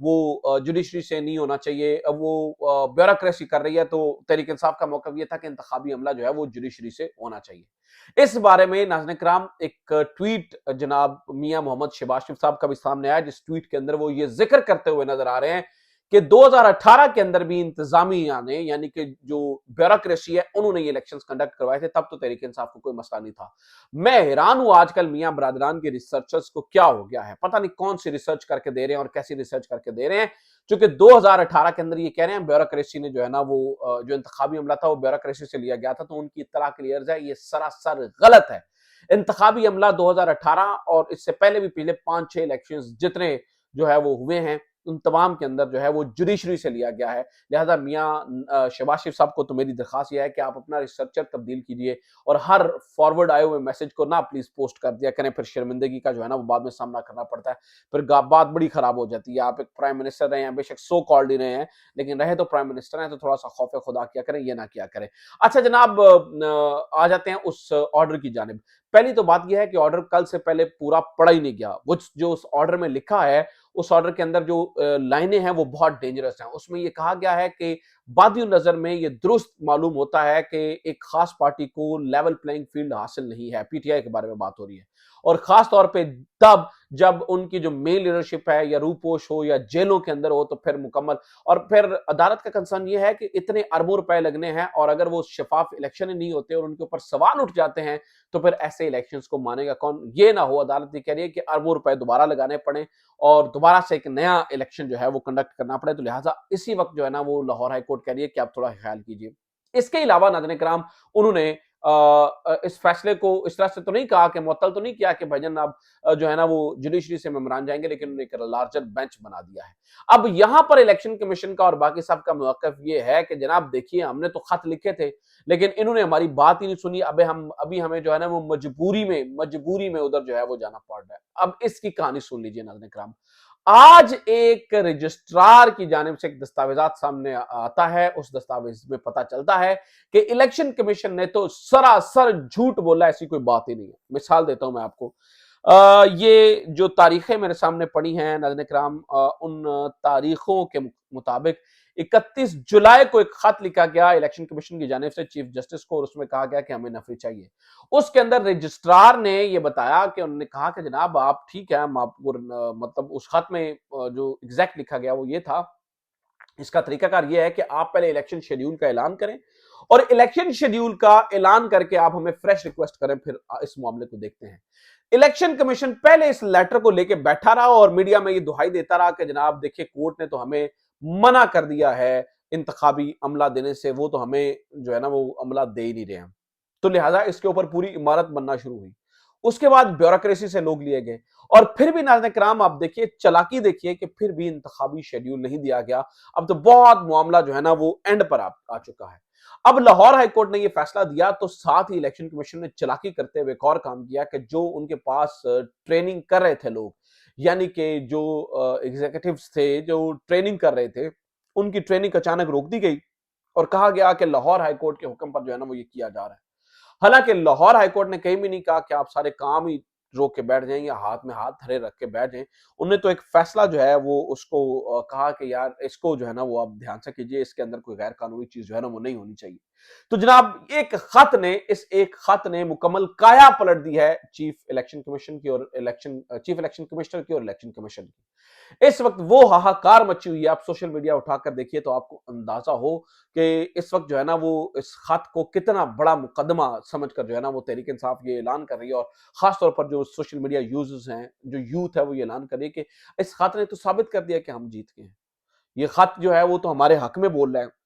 وہ جوڈیشری سے نہیں ہونا چاہیے، وہ بیوروکریسی کر رہی ہے، تو تحریک انصاف کا موقف یہ تھا کہ انتخابی عملہ جو ہے وہ جوڈیشری سے ہونا چاہیے۔ اس بارے میں ناظرین کرام ایک ٹویٹ جناب میاں محمد شہباز شریف صاحب کا بھی سامنے آیا، جس ٹویٹ کے اندر وہ یہ ذکر کرتے ہوئے نظر آ رہے ہیں کہ 2018 کے اندر بھی انتظامیہ نے، یعنی کہ جو بیوروکریسی ہے، انہوں نے یہ الیکشنز کنڈکٹ کروائے تھے، تب تو تحریک انصاف کو کوئی مسئلہ نہیں تھا۔ میں حیران ہوں آج کل میاں برادران کے ریسرچرز کو کیا ہو گیا ہے، پتہ نہیں کون سی ریسرچ کر کے دے رہے ہیں اور کیسی ریسرچ کر کے دے رہے ہیں، چونکہ 2018 کے اندر یہ کہہ رہے ہیں بیوروکریسی نے جو ہے نا وہ جو انتخابی عملہ تھا وہ بیوروکریسی سے لیا گیا تھا، تو ان کی اطلاع کلیئر ہے، یہ سراسر غلط ہے۔ انتخابی عملہ 2018 اور اس سے پہلے بھی پچھلے 5-6 الیکشنز جتنے جو ہے وہ ہوئے ہیں، ان تمام کے اندر جو ہے وہ جوڈیشری سے لیا گیا ہے۔ لہذا میاں شہباز شریف صاحب کو تو میری درخواست یہ ہے کہ آپ اپنا ریسرچر تبدیل کیجئے اور ہر فارورڈ آئے ہوئے میسج کو نہ پلیز پوسٹ کر دیا کریں، پھر شرمندگی کا جو ہے نا وہ بعد میں سامنا کرنا پڑتا ہے، پھر بات بڑی خراب ہو جاتی ہے۔ آپ ایک پرائم منسٹر رہے ہیں، بے شک سو کالڈ ہی رہے ہیں، لیکن رہے تو پرائم منسٹر ہیں، تو تھوڑا سا خوف خدا کیا کریں، یہ نہ کیا کریں۔ اچھا جناب، آ جاتے ہیں اس آرڈر کی جانب۔ پہلی تو بات یہ ہے کہ آرڈر کل سے پہلے پورا پڑھا ہی نہیں گیا، وہ جو اس آرڈر میں لکھا ہے، اس آرڈر کے اندر جو لائنیں ہیں وہ بہت ڈینجرس ہیں۔ اس میں یہ کہا گیا ہے کہ بادی نظر میں یہ درست معلوم ہوتا ہے کہ ایک خاص پارٹی کو لیول پلینگ فیلڈ حاصل نہیں ہے، پی ٹی آئی کے بارے میں بات ہو رہی ہے، اور خاص طور پہ تب جب ان کی جو مین لیڈرشپ ہے یا روپوش ہو یا جیلوں کے اندر ہو، تو پھر مکمل، اور پھر عدالت کا کنسرن یہ ہے کہ اتنے اربوں روپے لگنے ہیں، اور اگر وہ شفاف الیکشن ہی نہیں ہوتے اور ان کے اوپر سوال اٹھ جاتے ہیں، تو پھر ایسے الیکشنز کو مانے گا کون؟ یہ نہ ہو عدالت یہ کہہ رہی ہے کہ اربوں روپے دوبارہ لگانے پڑیں اور دوبارہ سے ایک نیا الیکشن جو ہے وہ کنڈکٹ کرنا پڑے، تو لہٰذا اسی وقت جو ہے نا وہ لاہور ہائی کورٹ کہہ رہی ہے کہ آپ تھوڑا خیال کیجئے۔ اس کے علاوہ ناظرین کرام، انہوں نے اس فیصلے کو اس طرح سے تو نہیں کہا کہ معطل تو نہیں کیا کہ بھائی جان اب جو ہے نا وہ جوڈیشری سے ممبران جائیں گے، لیکن انہوں نے ایک لارجر بینچ بنا دیا ہے۔ اب یہاں پر الیکشن کمیشن کا اور باقی سب کا موقف یہ ہے کہ جناب دیکھیے، ہم نے تو خط لکھے تھے لیکن انہوں نے ہماری بات ہی نہیں سنی، ابھی ہمیں جو ہے نا وہ مجبوری میں ادھر جو ہے وہ جانا پڑ رہا ہے۔ اب اس کی کہانی سن لیجئے ناظرین کرام۔ آج ایک رجسٹرار کی جانب سے ایک دستاویزات سامنے آتا ہے، اس دستاویز میں پتہ چلتا ہے کہ الیکشن کمیشن نے تو سراسر جھوٹ بولا، ایسی کوئی بات ہی نہیں ہے۔ مثال دیتا ہوں میں آپ کو، یہ جو تاریخیں میرے سامنے پڑی ہیں ناظرین کرام، ان تاریخوں کے مطابق 31 جولائی کو ایک خط لکھا گیا الیکشن کمیشن کی جانب سے چیف جسٹس کو، اور اس میں کہا گیا کہ ہمیں نفری چاہیے۔ اس کے اندر رجسٹرار نے یہ بتایا کہ انہوں نے کہا کہ جناب آپ ٹھیک ہے، مطلب اس خط میں جو ایگزیکٹ لکھا گیا وہ یہ تھا، اس کا طریقہ کار یہ ہے کہ آپ پہلے الیکشن شیڈیول کا اعلان کریں، اور الیکشن شیڈیول کا اعلان کر کے آپ ہمیں فریش ریکویسٹ کریں، پھر اس معاملے کو دیکھتے ہیں۔ الیکشن کمیشن پہلے اس لیٹر کو لے کے بیٹھا رہا اور میڈیا میں یہ دہائی دیتا رہا کہ جناب دیکھیں کورٹ نے تو ہمیں منع کر دیا ہے انتخابی عملہ دینے سے، وہ تو ہمیں جو ہے نا وہ عملہ دے ہی نہیں رہے ہیں، تو لہٰذا اس کے اوپر پوری عمارت بننا شروع ہوئی۔ اس کے بعد بیوروکریسی سے لوگ لیے گئے، اور پھر بھی ناظرین کرام آپ دیکھیے چالاکی، دیکھیے کہ پھر بھی انتخابی شیڈیول نہیں دیا گیا۔ اب تو بہت معاملہ جو ہے نا وہ اینڈ پر آ چکا ہے۔ اب لاہور ہائی کورٹ نے یہ فیصلہ دیا تو ساتھ ہی الیکشن کمیشن نے چالاکی کرتے ہوئے ایک اور کام کیا کہ جو ان کے پاس ٹریننگ کر رہے تھے لوگ، یعنی کہ جو ایگزیکٹوز تھے جو ٹریننگ کر رہے تھے، ان کی ٹریننگ اچانک روک دی گئی اور کہا گیا کہ لاہور ہائی کورٹ کے حکم پر جو ہے نا وہ یہ کیا جا رہا ہے۔ حالانکہ لاہور ہائی کورٹ نے کہیں بھی نہیں کہا کہ آپ سارے کام ہی روک کے بیٹھ جائیں یا ہاتھ میں ہاتھ دھرے رکھ کے بیٹھ جائیں، انہوں نے تو ایک فیصلہ جو ہے وہ اس کو کہا کہ یار اس کو جو ہے نا وہ آپ دھیان سے کیجئے، اس کے اندر کوئی غیر قانونی چیز جو ہے نا وہ نہیں ہونی چاہیے۔ تو جناب اس ایک خط نے مکمل کایا پلٹ دی ہے چیف الیکشن کمیشن کی اور چیف الیکشن کمشنر کی اور الیکشن کمیشن کی۔ اس وقت وہ ہاہاکار مچی ہوئی ہے، آپ سوشل میڈیا اٹھا کر دیکھیے تو آپ کو اندازہ ہو کہ اس وقت جو ہے نا وہ اس خط کو کتنا بڑا مقدمہ سمجھ کر جو ہے نا وہ تحریک انصاف یہ اعلان کر رہی ہے، اور خاص طور پر جو سوشل میڈیا یوزرز ہیں، جو یوتھ ہے، وہ یہ اعلان کر رہی ہے کہ اس خط نے تو ثابت کر دیا کہ ہم جیت گئے ہیں، یہ خط جو ہے وہ تو ہمارے حق میں بول رہا ہے،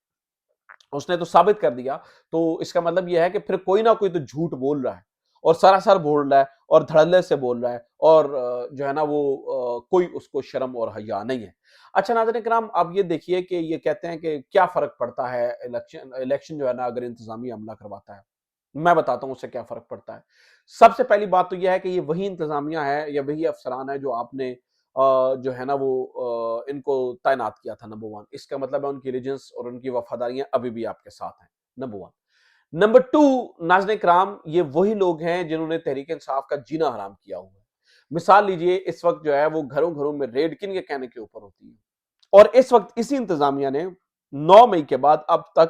اس نے تو ثابت کر دیا۔ تو اس کا مطلب یہ ہے کہ پھر کوئی نہ کوئی تو جھوٹ بول رہا ہے، اور سراسر بول رہا ہے، اور دھڑلے سے بول رہا ہے، اور جو ہے نا وہ کوئی اس کو شرم اور حیا نہیں ہے۔ اچھا ناظرین کرام، آپ یہ دیکھیے کہ یہ کہتے ہیں کہ کیا فرق پڑتا ہے الیکشن جو ہے نا اگر انتظامیہ عملہ کرواتا ہے، میں بتاتا ہوں اس سے کیا فرق پڑتا ہے۔ سب سے پہلی بات تو یہ ہے کہ یہ وہی انتظامیہ ہے یا وہی افسران ہے جو آپ نے جو ہے نا وہ ان کو تعینات کیا تھا، نمبر 1۔ اس کا مطلب ہے ان کی ایلیجنس اور ان کی وفاداریاں ابھی بھی آپ کے ساتھ ہیں، نمبر 1۔ نمبر 2، ناظرین کرام، یہ وہی لوگ ہیں جنہوں نے تحریک انصاف کا جینا حرام کیا ہوا ہے۔ مثال لیجئے، اس وقت جو ہے وہ گھروں گھروں میں ریڈ کن کے کہنے کے اوپر ہوتی ہے؟ اور اس وقت اسی انتظامیہ نے 9 مئی کے بعد اب تک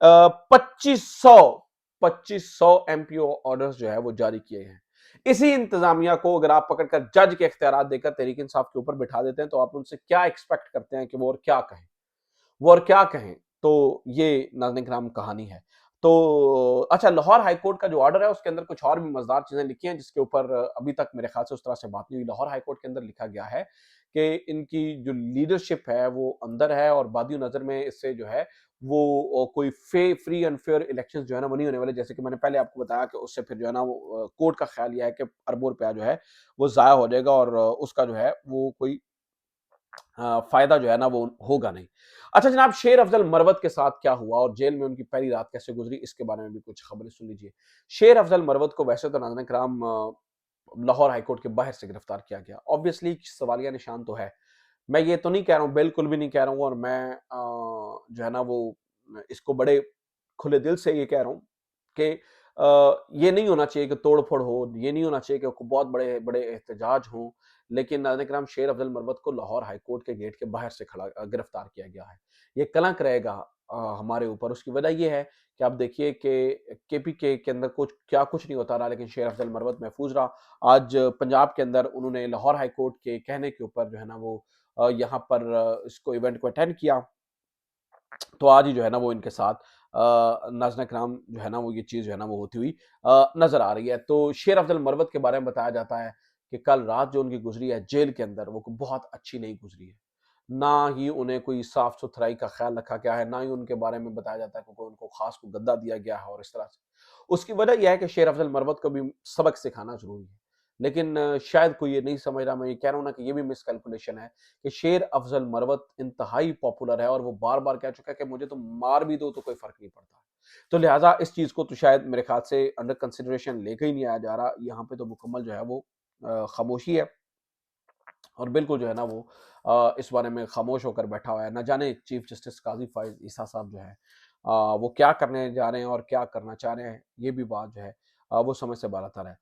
2500 ایم پی او آرڈرز جو ہے وہ جاری کیے ہیں. اسی انتظامیہ کو اگر آپ پکڑ کر جج کے اختیارات دے کر تحریک انصاف کے اوپر بٹھا دیتے ہیں تو آپ ان سے کیا ایکسپیکٹ کرتے ہیں کہ وہ اور کیا کہیں. تو یہ ناظرین کرام کہانی ہے. تو اچھا، لاہور ہائی کورٹ کا جو آرڈر ہے اس کے اندر کچھ اور بھی مزدار چیزیں لکھی ہیں جس کے اوپر ابھی تک میرے خیال سے اس طرح سے بات نہیں ہوئی. لاہور ہائی کورٹ کے اندر لکھا گیا ہے کہ ان کی جو لیڈرشپ ہے وہ اندر ہے اور بادی نظر میں اس سے جو ہے وہ کوئی فری اینڈ فیئر الیکشن جو ہے نا وہ نہیں ہونے والے. جیسے کہ میں نے پہلے آپ کو بتایا کہ اس سے پھر جو ہے نا وہ کورٹ کا خیال یہ ہے کہ اربوں روپیہ جو ہے وہ ضائع ہو جائے گا اور اس کا جو ہے وہ کوئی فائدہ جو ہے نا وہ ہوگا نہیں. اچھا جناب، شیر افضل مروت کے ساتھ کیا ہوا اور جیل میں ان کی پہلی رات کیسے گزری، اس کے بارے میں بھی کچھ خبریں سن لیجئے. شیر افضل مروت کو ویسے تو ناظرین کرام لاہور ہائی کورٹ کے باہر سے گرفتار کیا گیا. آبویسلی سوالیہ نشان تو ہے. میں یہ تو نہیں کہہ رہا ہوں، بالکل بھی نہیں کہہ رہا ہوں، اور میں جو ہے نا وہ اس کو بڑے کھلے دل سے یہ کہہ رہا ہوں کہ یہ نہیں ہونا چاہیے کہ توڑ پھوڑ ہو، یہ نہیں ہونا چاہیے کہ بہت بڑے بڑے احتجاج ہوں. لیکن ناظرین کرام، شیر افضل مروت کو لاہور ہائی کورٹ کے گیٹ کے باہر سے گرفتار کیا گیا ہے. یہ کلنک رہے گا ہمارے اوپر. اس کی وجہ یہ ہے کہ آپ دیکھیے کہ کے پی کے اندر کچھ نہیں ہوتا رہا لیکن شیر افضل مروت محفوظ رہا. آج پنجاب کے اندر انہوں نے لاہور ہائی کورٹ کے کہنے کے اوپر جو ہے نا وہ یہاں پر اس کو ایونٹ کو اٹینڈ کیا. تو آج ہی جو ہے نا وہ ان کے ساتھ ناظرین کرام جو ہے نا وہ یہ چیز جو ہے نا وہ ہوتی ہوئی نظر آ رہی ہے. تو شیر افضل مروت کے بارے میں بتایا جاتا ہے کہ کل رات جو ان کی گزری ہے جیل کے اندر وہ بہت اچھی نہیں گزری ہے. نہ ہی انہیں کوئی صاف ستھرائی کا خیال رکھا گیا ہے، نہ ہی ان کے بارے میں بتایا جاتا ہے کہ ان کو خاص کو گدا دیا گیا ہے. اور اس طرح سے اس کی وجہ یہ ہے کہ شیر افضل مروت کو بھی سبق سکھانا ضروری ہے. لیکن شاید کوئی یہ نہیں سمجھ رہا. میں یہ کہہ رہا ہوں نا کہ یہ بھی مس کیلکولیشن ہے کہ شیر افضل مروت انتہائی پاپولر ہے اور وہ بار بار کہہ چکا ہے کہ مجھے تو مار بھی دو تو کوئی فرق نہیں پڑتا. تو لہٰذا اس چیز کو تو شاید میرے خیال سے انڈر کنسیڈریشن لے کے ہی نہیں آیا جا رہا. یہاں پہ تو مکمل جو ہے وہ خاموشی ہے اور بالکل جو ہے نا وہ اس بارے میں خاموش ہو کر بیٹھا ہوا ہے. نہ جانے چیف جسٹس قاضی فائز عیسیٰ صاحب جو ہے وہ کیا کرنے جا رہے ہیں اور کیا کرنا چاہ رہے ہیں. یہ بھی بات جو ہے وہ سمجھ سے بالاتر ہے.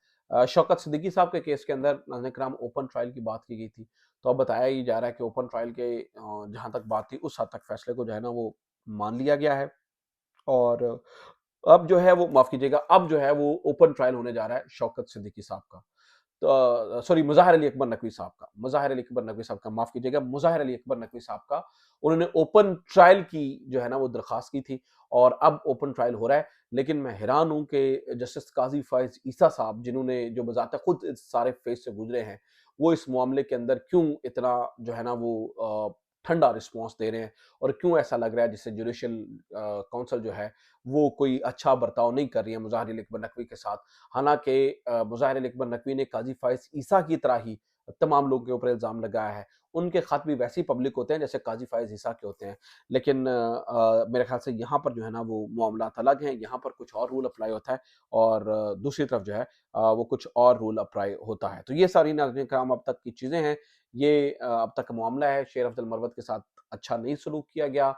شوکت صدیقی صاحب کے کیس کے اندر ناظرین کرام اوپن ٹرائل کی بات کی گئی تھی. تو اب بتایا ہی جا رہا ہے کہ اوپن ٹرائل کے جہاں تک بات تھی اس حد تک فیصلے کو جو ہے نا وہ مان لیا گیا ہے. اور اب جو ہے وہ معاف کیجیے گا، اب جو ہے وہ اوپن ٹرائل ہونے جا رہا ہے شوکت صدیقی صاحب کا. سوری، مظاہر علی اکبر نقوی صاحب کا. معاف کیجیے گا، مظاہر علی اکبر نقوی صاحب کا. انہوں نے اوپن ٹرائل کی جو ہے نا وہ درخواست کی تھی اور اب اوپن ٹرائل ہو رہا ہے. لیکن میں حیران ہوں کہ جسٹس قاضی فائز عیسیٰ صاحب جنہوں نے جو بذات خود اس سارے فیز سے گزرے ہیں وہ اس معاملے کے اندر کیوں اتنا جو ہے نا وہ ٹھنڈا رسپانس دے رہے ہیں اور کیوں ایسا لگ رہا ہے جس سے جوڈیشل کونسل جو ہے وہ کوئی اچھا برتاؤ نہیں کر رہی ہے مظاہر علی اکبر نقوی کے ساتھ. حالانکہ مظاہر علی اکبر نقوی نے قاضی فائز عیسیٰ کی طرح ہی تمام لوگوں کے اوپر الزام لگایا ہے. ان کے خط بھی ویسی پبلک ہوتے ہیں جیسے قاضی فائز عیسیٰ کے ہوتے ہیں. لیکن میرے خیال سے یہاں پر جو ہے نا وہ معاملات الگ ہیں. یہاں پر کچھ اور رول اپلائی ہوتا ہے اور دوسری طرف جو ہے وہ کچھ اور رول اپلائی ہوتا ہے. تو یہ ساری ناظرین کرام اب تک کی چیزیں ہیں. یہ اب تک کا معاملہ ہے. شیر افضل مروت کے ساتھ اچھا نہیں سلوک کیا گیا.